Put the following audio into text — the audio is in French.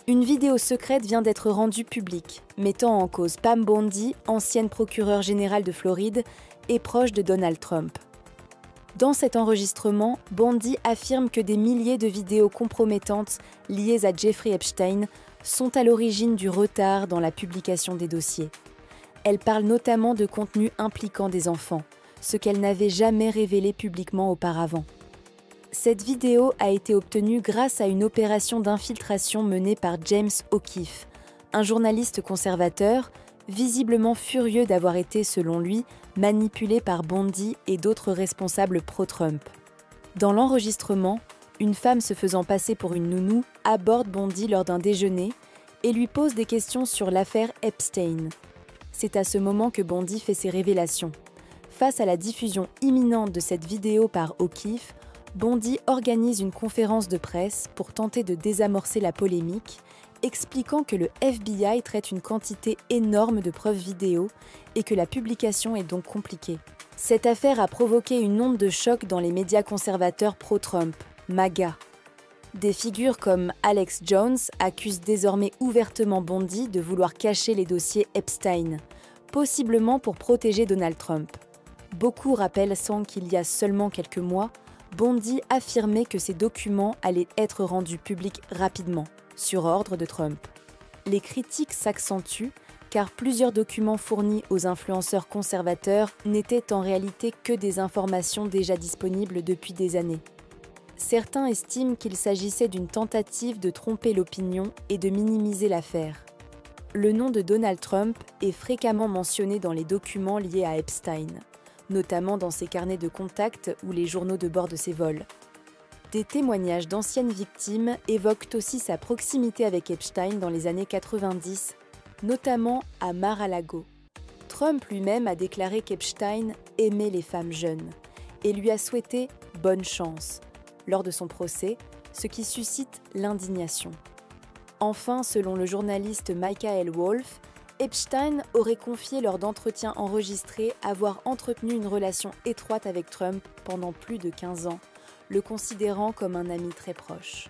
Une vidéo secrète vient d'être rendue publique, mettant en cause Pam Bondi, ancienne procureure générale de Floride et proche de Donald Trump. Dans cet enregistrement, Bondi affirme que des milliers de vidéos compromettantes liées à Jeffrey Epstein sont à l'origine du retard dans la publication des dossiers. Elle parle notamment de contenus impliquant des enfants, ce qu'elle n'avait jamais révélé publiquement auparavant. Cette vidéo a été obtenue grâce à une opération d'infiltration menée par James O'Keefe, un journaliste conservateur, visiblement furieux d'avoir été, selon lui, manipulé par Bondi et d'autres responsables pro-Trump. Dans l'enregistrement, une femme se faisant passer pour une nounou aborde Bondi lors d'un déjeuner et lui pose des questions sur l'affaire Epstein. C'est à ce moment que Bondi fait ses révélations. Face à la diffusion imminente de cette vidéo par O'Keefe, Bondi organise une conférence de presse pour tenter de désamorcer la polémique, expliquant que le FBI traite une quantité énorme de preuves vidéo et que la publication est donc compliquée. Cette affaire a provoqué une onde de choc dans les médias conservateurs pro-Trump, MAGA. Des figures comme Alex Jones accusent désormais ouvertement Bondi de vouloir cacher les dossiers Epstein, possiblement pour protéger Donald Trump. Beaucoup rappellent sans qu'il y a seulement quelques mois, Bondi affirmait que ces documents allaient être rendus publics rapidement, sur ordre de Trump. Les critiques s'accentuent car plusieurs documents fournis aux influenceurs conservateurs n'étaient en réalité que des informations déjà disponibles depuis des années. Certains estiment qu'il s'agissait d'une tentative de tromper l'opinion et de minimiser l'affaire. Le nom de Donald Trump est fréquemment mentionné dans les documents liés à Epstein, notamment dans ses carnets de contacts ou les journaux de bord de ses vols. Des témoignages d'anciennes victimes évoquent aussi sa proximité avec Epstein dans les années 90, notamment à Mar-a-Lago. Trump lui-même a déclaré qu'Epstein aimait les femmes jeunes et lui a souhaité « bonne chance » lors de son procès, ce qui suscite l'indignation. Enfin, selon le journaliste Michael Wolff, Epstein aurait confié lors d'entretiens enregistrés avoir entretenu une relation étroite avec Trump pendant plus de 15 ans, le considérant comme un ami très proche.